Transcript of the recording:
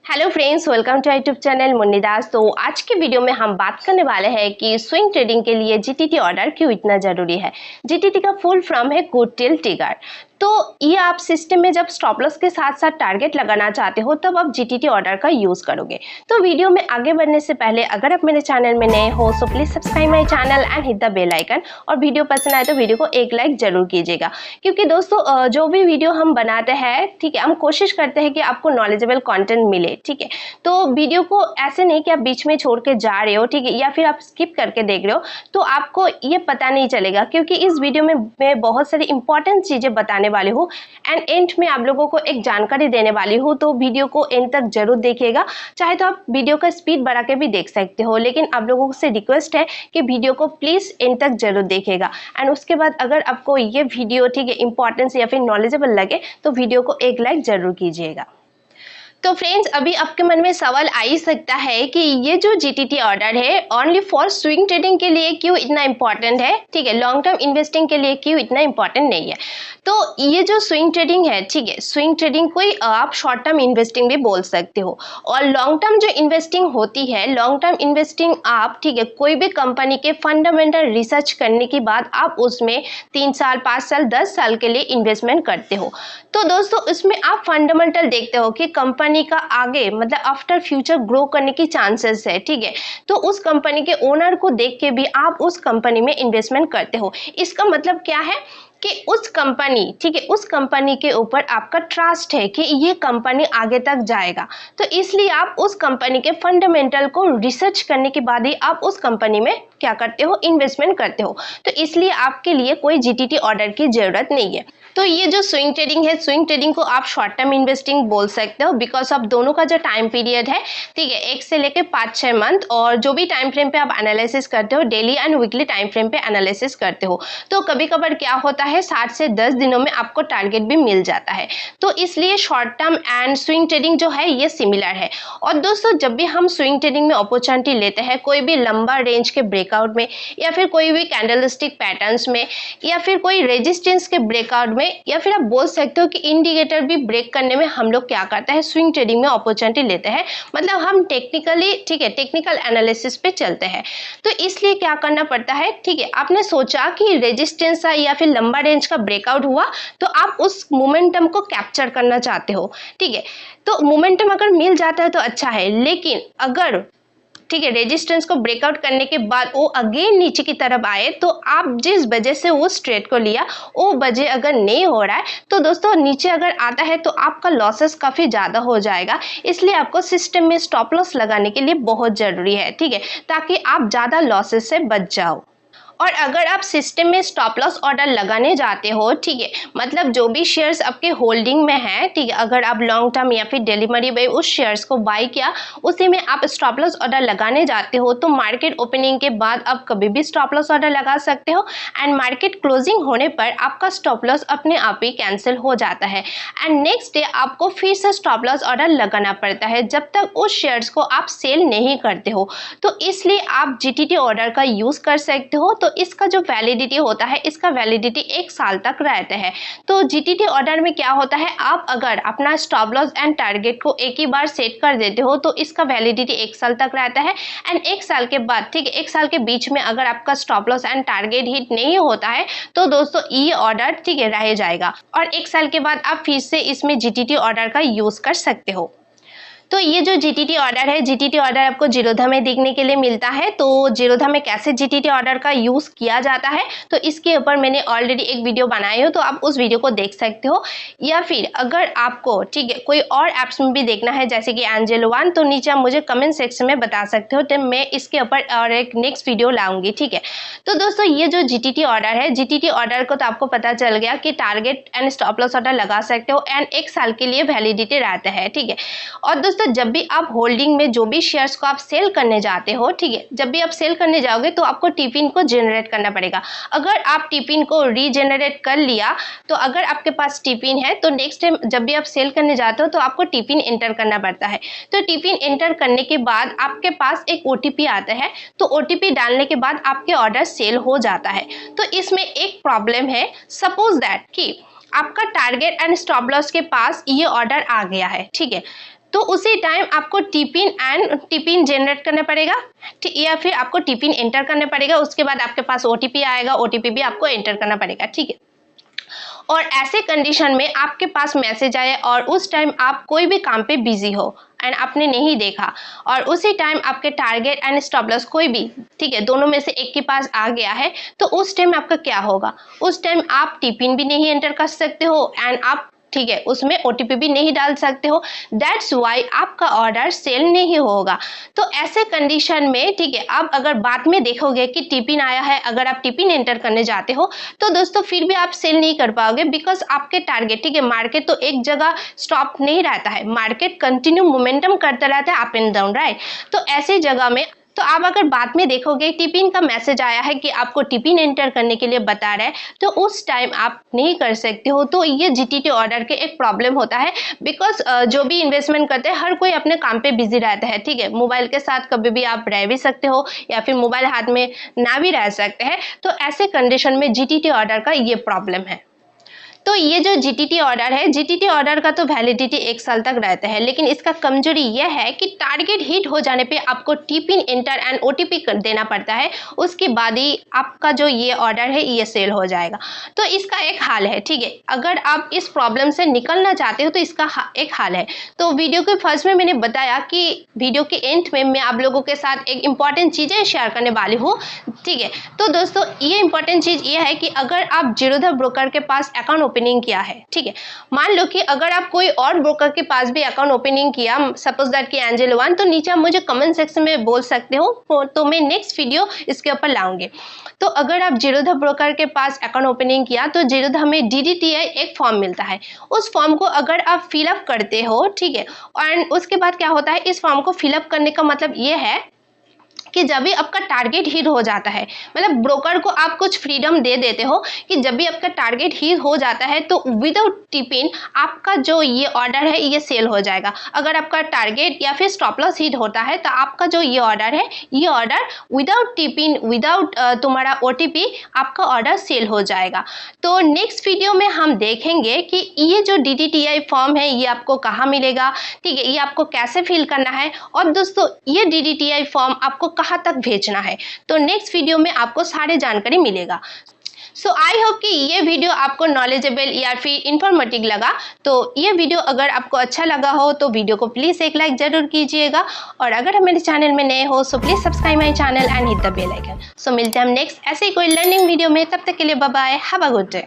Hello friends, welcome to YouTube channel Munni Das. तो आज के वीडियो में हम बात करने वाले हैं कि स्विंग ट्रेडिंग के लिए जीटीटी ऑर्डर क्यों इतना जरूरी है। जीटीटी का फुल फॉर्म है गुड टिल ट्रिगर। तो ये आप सिस्टम में जब स्टॉप लॉस के साथ साथ टारगेट लगाना चाहते हो तब आप जीटीटी ऑर्डर का यूज करोगे। तो वीडियो में आगे बढ़ने से पहले अगर आप मेरे चैनल में नए हो so please subscribe my channel and hit the bell icon, और वीडियो पसंद आए तो वीडियो को एक लाइक जरूर कीजिएगा। क्योंकि दोस्तों जो भी वीडियो हम बनाते हैं, ठीक है, हम कोशिश करते हैं कि आपको नॉलेजेबल कंटेंट मिले, ठीक है। तो वीडियो को ऐसे नहीं कि आप बीच में छोड़ के जा रहे हो, ठीक है, या फिर आप स्किप करके देख रहे हो तो आपको ये पता नहीं चलेगा। क्योंकि इस वीडियो में मैं बहुत सारी इंपॉर्टेंट चीजें बताने वाली हूँ एंड एंड में आप लोगों को एक जानकारी देने वाली हूँ। तो वीडियो को एंड तक जरूर देखिएगा। चाहे तो आप वीडियो का स्पीड बढ़ा के भी देख सकते हो, लेकिन आप लोगों से रिक्वेस्ट है कि वीडियो को प्लीज एंड तक जरूर देखिएगा। एंड उसके बाद अगर आपको ये वीडियो, ठीक है, इंपॉर्टेंस या फिर नॉलेजेबल लगे तो वीडियो को एक लाइक जरूर कीजिएगा। तो फ्रेंड्स, अभी आपके मन में सवाल आ ही सकता है कि ये जो जीटीटी ऑर्डर है ओनली फॉर स्विंग ट्रेडिंग के लिए क्यों इतना इंपॉर्टेंट है, ठीक है, लॉन्ग टर्म इन्वेस्टिंग के लिए क्यों इतना इंपॉर्टेंट नहीं है। तो ये जो स्विंग ट्रेडिंग है, ठीक है, स्विंग ट्रेडिंग कोई आप शॉर्ट टर्म इन्वेस्टिंग भी बोल सकते हो। और लॉन्ग टर्म जो इन्वेस्टिंग होती है, लॉन्ग टर्म इन्वेस्टिंग आप, ठीक है, कोई भी कंपनी के फंडामेंटल रिसर्च करने के बाद आप उसमें 3 साल 5 साल 10 साल के लिए इन्वेस्टमेंट करते हो। तो दोस्तों इसमें आप फंडामेंटल देखते हो कि कंपनी का आगे मतलब आफ्टर फ्यूचर ग्रो करने की चांसेस है, ठीक है। तो उस कंपनी के ओनर को देख के भी आप उस कंपनी में इन्वेस्टमेंट करते हो। इसका मतलब क्या है कि उस कंपनी, ठीक है, उस कंपनी के ऊपर आपका ट्रस्ट है कि ये कंपनी आगे तक जाएगा। तो इसलिए आप उस कंपनी के फंडामेंटल को रिसर्च करने के बाद ही आप उस कंपनी में क्या करते हो, इन्वेस्टमेंट करते हो। तो इसलिए आपके लिए कोई जीटीटी ऑर्डर की जरूरत नहीं है। तो ये जो स्विंग ट्रेडिंग है, स्विंग ट्रेडिंग को आप शॉर्ट टर्म इन्वेस्टिंग बोल सकते हो, बिकॉज ऑफ दोनों का जो टाइम पीरियड है, ठीक है, 1 से लेकर 5-6 मंथ, और जो भी टाइम फ्रेम पे आप एनालिसिस करते हो, daily and weekly time frame पे एनालिसिस करते हो। तो कभी कभार क्या होता है 7 से 10 दिनों में आपको टारगेट भी मिल जाता है। तो इसलिए short term and swing trading जो है ये सिमिलर है। और दोस्तों जब भी हम स्विंग ट्रेडिंग में अपॉर्चुनिटी लेते हैं, कोई भी लंबा रेंज के ब्रेकआउट में, या फिर कोई भी कैंडलस्टिक पैटर्न्स में, या फिर कोई रेजिस्टेंस के ब्रेकआउट में, या फिर आप बोल सकते हो कि इंडिकेटर भी ब्रेक करने में हम लोग क्या करते हैं, स्विंग ट्रेडिंग में अपॉर्चुनिटी लेते हैं। मतलब हम टेक्निकली, ठीक है, टेक्निकल एनालिसिस पे चलते हैं। तो इसलिए क्या करना पड़ता है, ठीक है, आपने सोचा कि रेजिस्टेंस या फिर लंबा रेंज का ब्रेकआउट हुआ तो आप उस मोमेंटम को कैप्चर करना चाहते हो, ठीक है। तो मोमेंटम अगर मिल जाता है तो अच्छा है, लेकिन अगर, ठीक है, रेजिस्टेंस को ब्रेकआउट करने के बाद वो अगेन नीचे की तरफ आए तो आप जिस वजह से उस ट्रेड को लिया वो वजह अगर नहीं हो रहा है तो दोस्तों नीचे अगर आता है तो आपका लॉसेस काफी ज्यादा हो जाएगा। इसलिए आपको सिस्टम में स्टॉप लॉस लगाने के लिए बहुत जरूरी है, ठीक है, ताकि आप ज्यादा लॉसेस से बच जाओ। और अगर आप सिस्टम में स्टॉप लॉस ऑर्डर लगाने जाते हो, ठीक है, मतलब जो भी शेयर्स आपके होल्डिंग में है, ठीक है, अगर आप लॉन्ग टर्म या फिर डिलीवरी में उस शेयर्स को बाय किया, उसी में आप स्टॉप लॉस ऑर्डर लगाने जाते हो, तो मार्केट ओपनिंग के बाद आप कभी भी स्टॉप लॉस ऑर्डर लगा सकते हो एंड मार्केट क्लोजिंग होने पर आपका स्टॉप लॉस अपने आप ही कैंसिल हो जाता है एंड नेक्स्ट डे आपको फिर से स्टॉप लॉस ऑर्डर लगाना पड़ता है जब तक उस शेयर्स को आप सेल नहीं करते हो। तो इसलिए आप जीटीटी ऑर्डर का यूज कर सकते हो। तो इसका जो वैलिडिटी होता है, इसका वैलिडिटी 1 साल तक रहता है। तो जीटीटी ऑर्डर में क्या होता है, आप अगर अपना स्टॉप लॉस एंड टारगेट को एक ही बार सेट कर देते हो तो इसका वैलिडिटी 1 साल तक रहता है एंड 1 साल के बाद, ठीक है, 1 साल के बीच में अगर आपका stop loss and target hit नहीं होता है तो दोस्तों ये ऑर्डर, ठीक है, रह जाएगा और 1 साल के बाद आप फिर से इसमें जीटीटी ऑर्डर का यूज कर सकते हो। तो ये जो जीटीटी ऑर्डर है, जीटीटी ऑर्डर आपको जीरोधा में देखने के लिए मिलता है। तो जीरोधा में कैसे जीटीटी ऑर्डर का यूज किया जाता है तो इसके ऊपर मैंने ऑलरेडी एक वीडियो बनाई हो, तो आप उस वीडियो को देख सकते हो। या फिर अगर आपको, ठीक है, कोई और एप्स में भी देखना है जैसे कि एंजल वन, तो नीचे आप मुझे कमेंट सेक्शन में बता सकते हो, तो मैं इसके ऊपर और एक नेक्स्ट वीडियो लाऊंगी, ठीक है। तो दोस्तों ये जो जीटीटी ऑर्डर है, जीटीटी ऑर्डर को तो आपको पता चल गया कि target and stop loss order लगा सकते हो एंड 1 साल के लिए वैलिडिटी रहता है, ठीक है। और दोस्तों जब भी आप होल्डिंग में जो भी शेयर्स को आप सेल करने जाते हो, ठीक है, जब भी आप सेल करने जाओगे तो आपको टीपिन को जनरेट करना पड़ेगा। अगर आप टीपिन को रीजनरेट कर लिया तो अगर आपके पास टीपिन है तो नेक्स्ट टाइम जब भी आप सेल करने जाते हो तो आपको टीपिन एंटर करना पड़ता है। तो टीपिन एंटर करने के बाद आपके पास एक ओटीपी आता है, तो ओटीपी डालने के बाद आपके ऑर्डर सेल हो जाता है। तो इसमें एक प्रॉब्लम है, सपोज दैट कि आपका टारगेट एंड स्टॉप लॉस के पास ये ऑर्डर आ गया है, ठीक है, तो उसी टाइम आपको टीपिन जनरेट करना पड़ेगा या फिर आपको टीपिन एंटर करना पड़ेगा। उसके बाद आपके पास ओटीपी आएगा, ओटीपी भी आपको एंटर करना पड़ेगा, ठीक है। और ऐसे कंडीशन में आपके पास मैसेज आए और उस टाइम आप कोई भी काम पे बिजी हो एंड आपने नहीं देखा और उसी टाइम आपके टारगेट एंड स्टॉप लॉस कोई भी, ठीक है, दोनों में से एक के पास आ गया है, तो उस टाइम आपका क्या होगा? उस टाइम आप टीपिन भी नहीं एंटर कर सकते हो एंड आप, ठीक है, उसमें ओटीपी भी नहीं डाल सकते हो। दैट्स वाई आपका ऑर्डर सेल नहीं होगा। तो ऐसे कंडीशन में, ठीक है, अब अगर बाद में देखोगे कि टिपिन आया है, अगर आप टिपिन एंटर करने जाते हो तो दोस्तों फिर भी आप सेल नहीं कर पाओगे, बिकॉज आपके टारगेट, ठीक है, मार्केट तो एक जगह स्टॉप नहीं रहता है, मार्केट कंटिन्यू मोमेंटम करता रहता है अप एंड डाउन, राइट। तो ऐसी जगह में तो आप अगर बाद में देखोगे टिपिन का मैसेज आया है कि आपको टिपिन एंटर करने के लिए बता रहा है, तो उस टाइम आप नहीं कर सकते हो। तो ये जीटीटी ऑर्डर के एक प्रॉब्लम होता है, बिकॉज जो भी इन्वेस्टमेंट करते हैं हर कोई अपने काम पे बिजी रहता है, ठीक है। मोबाइल के साथ कभी भी आप रह भी सकते हो या फिर मोबाइल हाथ में ना भी रह सकते हैं। तो ऐसे कंडीशन में जीटीटी ऑर्डर का ये प्रॉब्लम है। तो ये जो जीटीटी ऑर्डर है, जीटीटी ऑर्डर का तो वैलिडिटी 1 साल तक रहता है, लेकिन इसका कमजोरी यह है कि टारगेट हिट हो जाने पे आपको टीपिन एंटर एंड ओटीपी देना पड़ता है, उसके बाद ही आपका जो ये ऑर्डर है ये सेल हो जाएगा। तो इसका एक हल है, ठीक है, अगर आप इस प्रॉब्लम से निकलना चाहते हो तो इसका एक हल है। तो वीडियो के फर्स्ट में मैंने बताया कि वीडियो के एंड में मैं आप लोगों के साथ एक इंपॉर्टेंट चीजें शेयर करने वाली हूँ, ठीक है। तो दोस्तों ये इंपॉर्टेंट चीज ये है कि अगर आप जीरोधा ब्रोकर के पास अकाउंट ओपनिंग किया है, ठीक है, मान लो कि अगर आप कोई और ब्रोकर के पास भी अकाउंट ओपनिंग किया, सपोज दैट कि एंजल वन, तो नीचे आप मुझे कमेंट सेक्शन में बोल सकते हो, तो मैं नेक्स्ट वीडियो इसके ऊपर लाऊंगी। तो अगर आप जीरोधा ब्रोकर के पास अकाउंट ओपनिंग किया तो जीरोधा में डीडीटीआई एक फॉर्म मिलता है, उस फॉर्म को अगर आप फिलअप करते हो, ठीक है, एंड उसके बाद क्या होता है, इस फॉर्म को फिलअप करने का मतलब ये है कि जब भी आपका टारगेट हिट हो जाता है, मतलब ब्रोकर को आप कुछ फ्रीडम दे देते हो कि जब भी आपका टारगेट हिट हो जाता है तो विदाउट टिपिन आपका जो ये ऑर्डर है ये सेल हो जाएगा। अगर आपका टारगेट या फिर स्टॉप लॉस हिट होता है तो आपका जो ये ऑर्डर है, ये ऑर्डर विदाउट टिपिन, विदाउट तुम्हारा ओटीपी, आपका ऑर्डर सेल हो जाएगा। तो नेक्स्ट वीडियो में हम देखेंगे कि ये जो डीडीटीआई फॉर्म है ये आपको कहाँ मिलेगा, ठीक है, ये आपको कैसे फिल करना है, और दोस्तों ये डीडीटीआई फॉर्म आपको कहाँ तक भेजना है। तो नेक्स्ट वीडियो में आपको सारी जानकारी मिलेगा। सो आई होप कि ये वीडियो आपको नॉलेजेबल या फिर इंफॉर्मेटिव लगा। तो ये वीडियो अगर आपको अच्छा लगा हो तो वीडियो को प्लीज़ एक लाइक जरूर कीजिएगा, और अगर आप मेरे चैनल में नए हो so please subscribe my channel and hit the bell icon. So मिलते हैं हम नेक्स्ट ऐसे ही कोई लर्निंग वीडियो में, तब तक के लिए bye bye, have a good day.